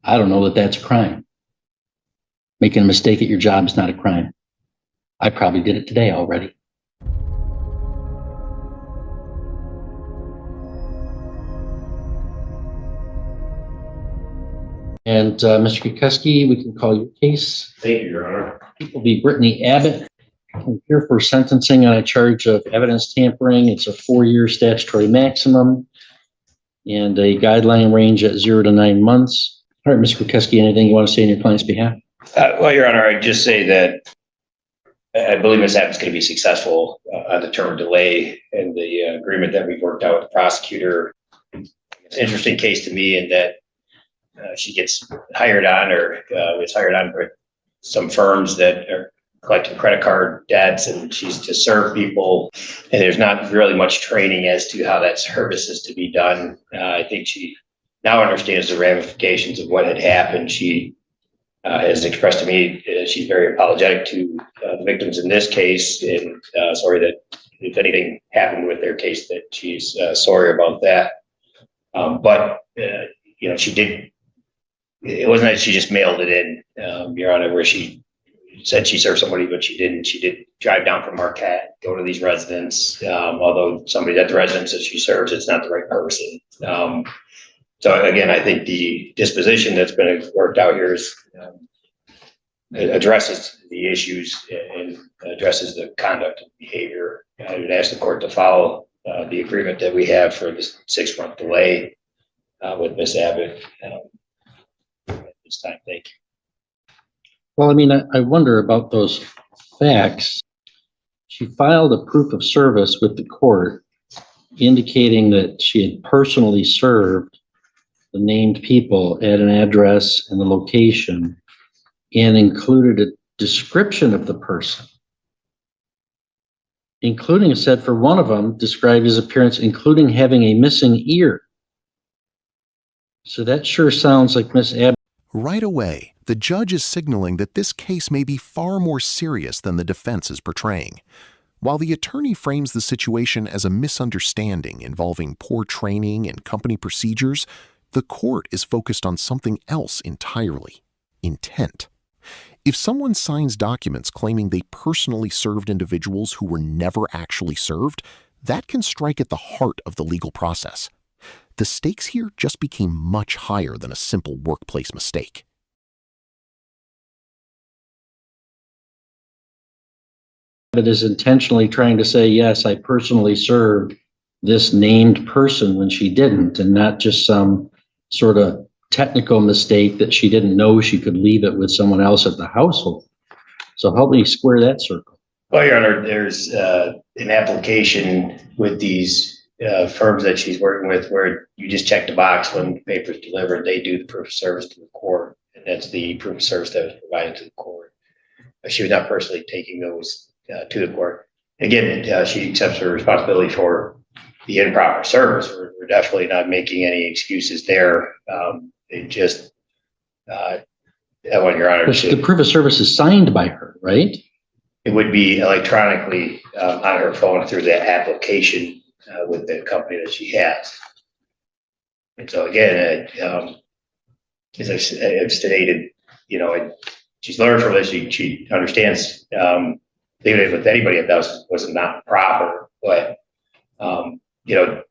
I don't know that that's a crime. Making a mistake at your job is not a crime. I probably did it today already. And Mr. Kukuski, we can call your case. Thank you, Your Honor. It will be Brittany Abbott. I'm here for sentencing on a charge of evidence tampering. It's a 4-year statutory maximum and a guideline range at 0 to 9 months. All right, Mr. Kukuski, anything you want to say on your client's behalf? Well, Your Honor, I'd just say that I believe Ms. Abbott's going to be successful on the term of delay and the agreement that we've worked out with the prosecutor. It's an interesting case to me in that she gets hired on or is hired on for some firms that are collecting credit card debts, and she's to serve people, and there's not really much training as to how that service is to be done. I think she now understands the ramifications of what had happened. She has expressed to me she's very apologetic to the victims in this case, and sorry that if anything happened with their case, that she's sorry about that. But you know, she did. It wasn't that she just mailed it in, Your Honor, where she said she served somebody, but she didn't. She did drive down from Marquette, go to these residents. Although somebody at the residence that she serves, it's not the right person. So again, I think the disposition that's been worked out here is addresses the issues and addresses the conduct and behavior. I would ask the court to follow the agreement that we have for this 6-month delay with Ms. Abbott at this time. Thank you. Well, I mean, I wonder about those facts. She filed a proof of service with the court indicating that she had personally served the named people at an address and the location, and included a description of the person, including, it said for one of them, described his appearance, including having a missing ear. So that sure sounds like Miss Abbott. Right away, the judge is signaling that this case may be far more serious than the defense is portraying. While the attorney frames the situation as a misunderstanding involving poor training and company procedures, the court is focused on something else entirely: intent. If someone signs documents claiming they personally served individuals who were never actually served, that can strike at the heart of the legal process. The stakes here just became much higher than a simple workplace mistake. It is intentionally trying to say, yes, I personally served this named person when she didn't, and not just some sort of technical mistake that she didn't know she could leave it with someone else at the household. So help me square that circle. Well, Your Honor, there's an application with these firms that she's working with where you just check the box when the paper is delivered. They do the proof of service to the court, and that's the proof of service that was provided to the court. She was not personally taking those to the court. Again, she accepts her responsibility for the improper service. We're definitely not making any excuses there. It just, I want Your Honor to... The proof of service is signed by her, right? It would be electronically on her phone through the application with the company that she has. And so again, as I've stated, you know, she's learned from this. She understands, even if anybody else was not proper, but you know,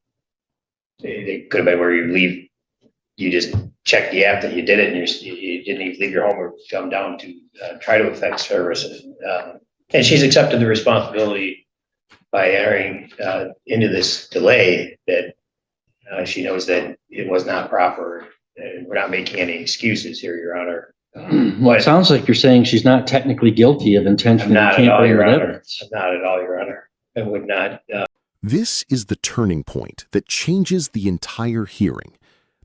it could have been where you just check the app that you did it, and you didn't even leave your home or come down to try to affect services. And she's accepted the responsibility by entering into this delay that she knows that it was not proper, and we're not making any excuses here, Your Honor. Well, it sounds like you're saying she's not technically guilty of intentionally tampering with evidence. Not at all, Your Honor. I would not. This is the turning point that changes the entire hearing.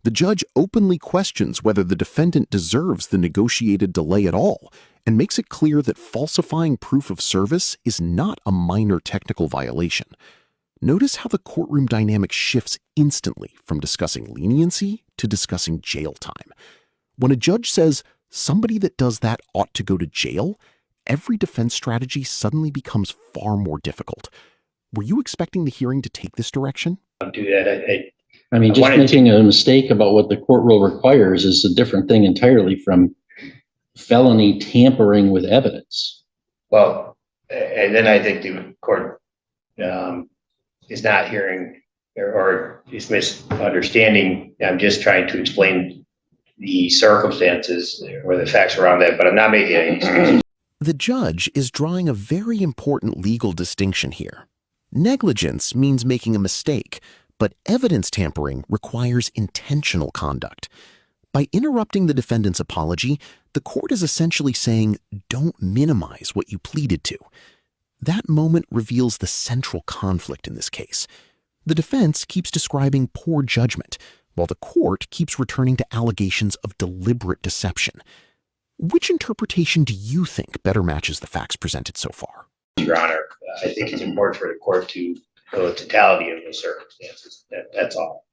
The judge openly questions whether the defendant deserves the negotiated delay at all, and makes it clear that falsifying proof of service is not a minor technical violation. Notice how the courtroom dynamic shifts instantly from discussing leniency to discussing jail time. When a judge says, somebody that does that ought to go to jail, every defense strategy suddenly becomes far more difficult. Were you expecting the hearing to take this direction? Do that. I mean, I just wanted to- making a mistake about what the court rule requires is a different thing entirely from felony tampering with evidence. Well, and then I think the court is not hearing or is misunderstanding. I'm just trying to explain the circumstances or the facts around that, but I'm not making any excuses. The judge is drawing a very important legal distinction here. Negligence means making a mistake, but evidence tampering requires intentional conduct. By interrupting the defendant's apology, the court is essentially saying, don't minimize what you pleaded to. That moment reveals the central conflict in this case. The defense keeps describing poor judgment, while the court keeps returning to allegations of deliberate deception. Which interpretation do you think better matches the facts presented so far? Your Honor, I think it's important for the court to know the totality of the circumstances. That's all.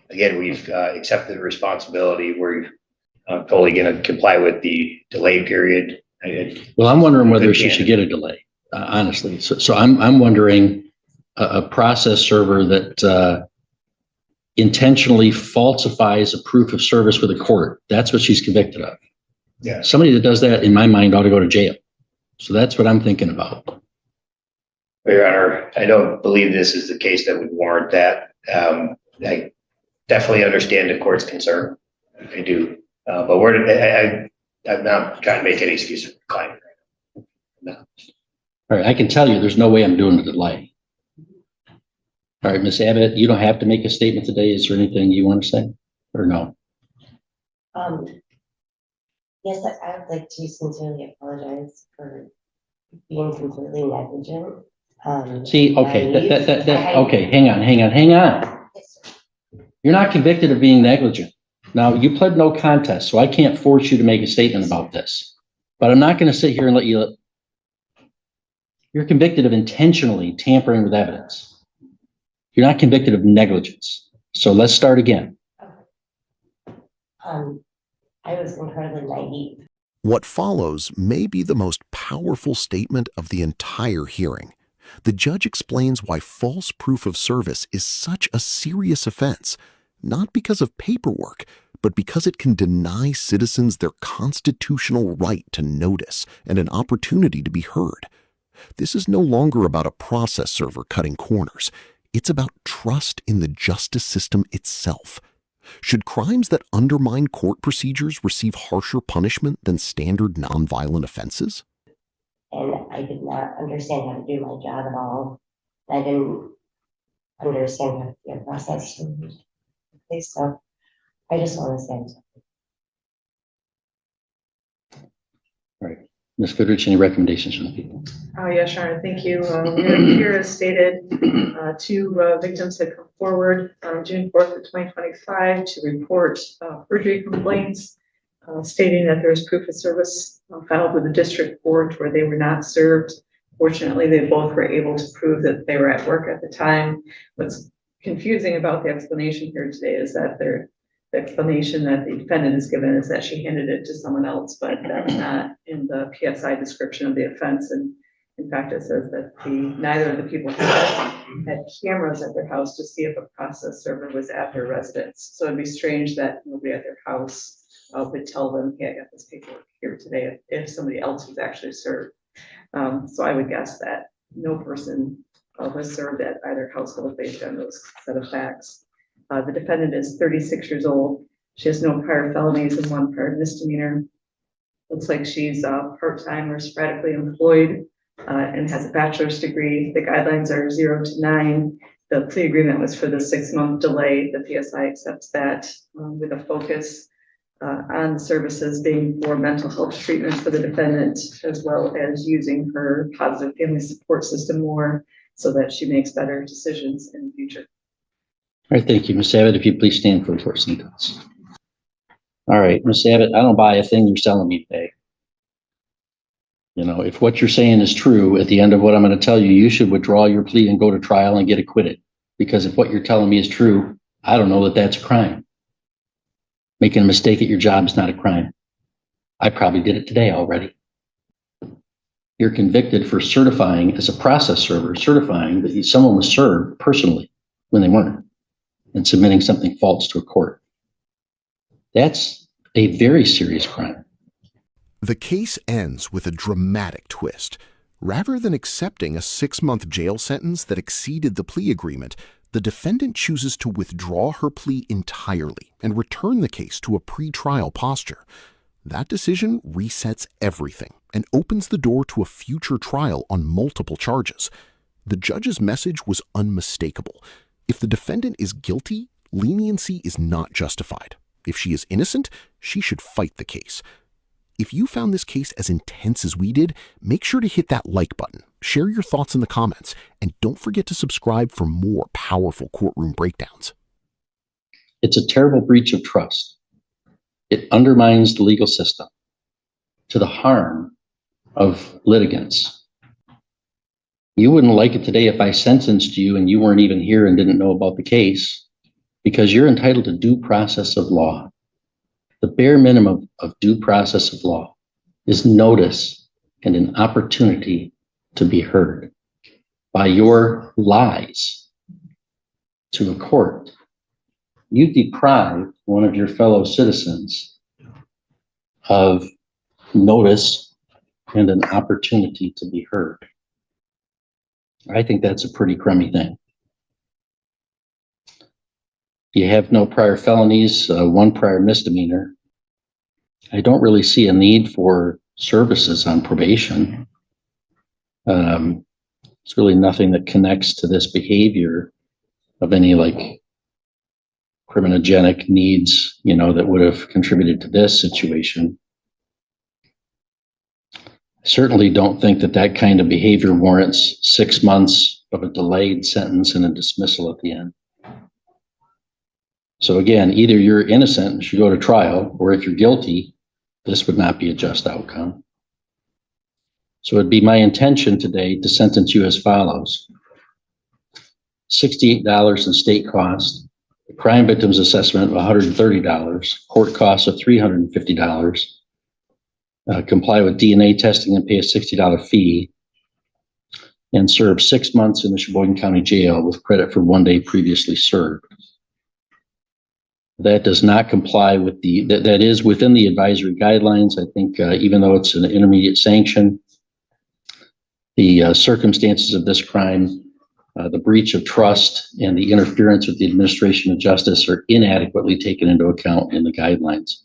Again, we've accepted the responsibility. We're totally going to comply with the delay period. Well, I'm wondering whether she should get a delay, honestly. So I'm wondering a process server that intentionally falsifies a proof of service with a court. That's what she's convicted of. Yeah. Somebody that does that, in my mind, ought to go to jail. So that's what I'm thinking about. Your Honor, I don't believe this is the case that would warrant that. I definitely understand the court's concern. I do. But I'm not trying to make any excuse for the client. No. All right, I can tell you there's no way I'm doing a delay. All right, Ms. Abbott, you don't have to make a statement today. Is there anything you want to say or no? Yes, I would like to sincerely apologize for being completely negligent. See, okay, okay, hang on. Yes, sir. You're not convicted of being negligent. Now, you pled no contest, so I can't force you to make a statement about this. But I'm not going to sit here and let you. You're convicted of intentionally tampering with evidence. You're not convicted of negligence. So let's start again. I was incredibly naive. What follows may be the most powerful statement of the entire hearing. The judge explains why false proof of service is such a serious offense, not because of paperwork, but because it can deny citizens their constitutional right to notice and an opportunity to be heard. This is no longer about a process server cutting corners. It's about trust in the justice system itself. Should crimes that undermine court procedures receive harsher punishment than standard nonviolent offenses? And I did not understand how to do my job at all. I didn't understand how to be a process server. So I just want to say something. All right, Ms. Goodrich, any recommendations from the people? Yes, Sharon, thank you. Here as stated, two victims had come forward on June 4th of 2025 to report perjury complaints stating that there was proof of service filed with the district court where they were not served. Fortunately, they both were able to prove that they were at work at the time. What's confusing about the explanation here today is that the explanation that the defendant is given is that she handed it to someone else, but that's not in the PSI description of the offense. And in fact, it says that neither of the people had cameras at their house to see if a process server was at their residence. So it'd be strange that nobody at their house would tell them, hey, I got this paperwork here today if somebody else was actually served. So I would guess that no person was served at either household based on those set of facts. The defendant is 36 years old. She has no prior felonies and one prior misdemeanor. Looks like she's part-time or sporadically employed and has a bachelor's degree. The guidelines are 0 to 9. The plea agreement was for the 6-month delay. The PSI accepts that with a focus on the services being for mental health treatment for the defendant, as well as using her positive family support system more so that she makes better decisions in the future. All right, thank you. Ms. Abbott, if you please stand for the first sentence. All right, Ms. Abbott, I don't buy a thing you're selling me today. You know, if what you're saying is true, at the end of what I'm going to tell you, you should withdraw your plea and go to trial and get acquitted. Because if what you're telling me is true, I don't know that that's a crime. Making a mistake at your job is not a crime. I probably did it today already. You're convicted for certifying as a process server, certifying that someone was served personally when they weren't. and submitting something false to a court. That's a very serious crime. The case ends with a dramatic twist. Rather than accepting a 6-month jail sentence that exceeded the plea agreement, the defendant chooses to withdraw her plea entirely and return the case to a pre-trial posture. That decision resets everything and opens the door to a future trial on multiple charges. The judge's message was unmistakable. If the defendant is guilty, leniency is not justified. If she is innocent, she should fight the case. If you found this case as intense as we did, make sure to hit that like button, share your thoughts in the comments, and don't forget to subscribe for more powerful courtroom breakdowns. It's a terrible breach of trust. It undermines the legal system to the harm of litigants. You wouldn't like it today if I sentenced you and you weren't even here and didn't know about the case, because you're entitled to due process of law. The bare minimum of due process of law is notice and an opportunity to be heard. By your lies to a court, you deprive one of your fellow citizens of notice and an opportunity to be heard. I think that's a pretty crummy thing. You have no prior felonies, 1 prior misdemeanor. I don't really see a need for services on probation. It's really nothing that connects to this behavior of any like criminogenic needs, that would have contributed to this situation. I certainly don't think that that kind of behavior warrants 6 months of a delayed sentence and a dismissal at the end. So again, either you're innocent and should go to trial, or if you're guilty, this would not be a just outcome. So it'd be my intention today to sentence you as follows. $68 in state cost, crime victims assessment of $130, court costs of $350, comply with DNA testing and pay a $60 fee, and serve 6 months in the Sheboygan County Jail with credit for 1 day previously served. That does not comply with that is within the advisory guidelines. I think even though it's an intermediate sanction, the circumstances of this crime, the breach of trust and the interference with the administration of justice are inadequately taken into account in the guidelines.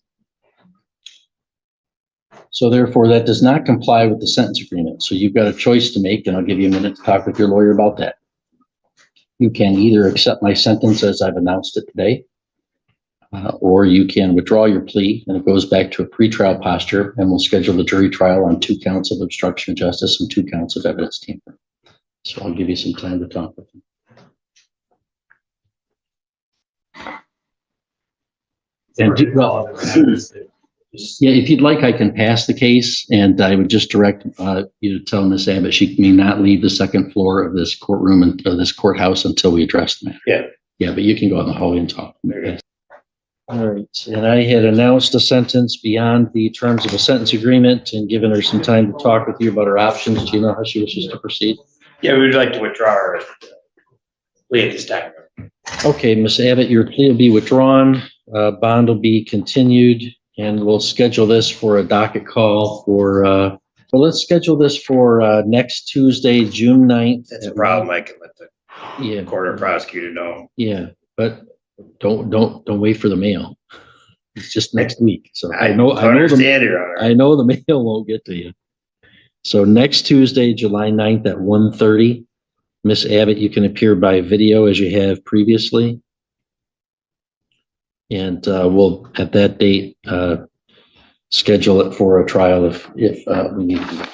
So therefore, that does not comply with the sentence agreement. So you've got a choice to make, and I'll give you a minute to talk with your lawyer about that. You can either accept my sentence as I've announced it today, or you can withdraw your plea and it goes back to a pretrial posture, and we'll schedule the jury trial on 2 counts of obstruction of justice and 2 counts of evidence tampering. So I'll give you some time to talk with him. And yeah, if you'd like, I can pass the case, and I would just direct you to tell Ms. Abbott she may not leave the 2nd floor of this courtroom and this courthouse until we address the matter. Yeah. Yeah, but you can go out in the hallway and talk. Okay. All right, and I had announced a sentence beyond the terms of a sentence agreement and given her some time to talk with you about her options. Do you know how she wishes to proceed? Yeah, we would like to withdraw our plea at this time. Okay, Ms. Abbott, your plea will be withdrawn, bond will be continued, and we'll schedule this for a docket call for, well, let's schedule this for next Tuesday, June 9th. That's a problem. I can let the court or prosecutor know. Yeah, but don't wait for the mail. It's just next week. So I know the mail won't get to you. So next Tuesday, July 9th at 1:30, Miss Abbott, you can appear by video as you have previously. And we'll at that date schedule it for a trial if we need to.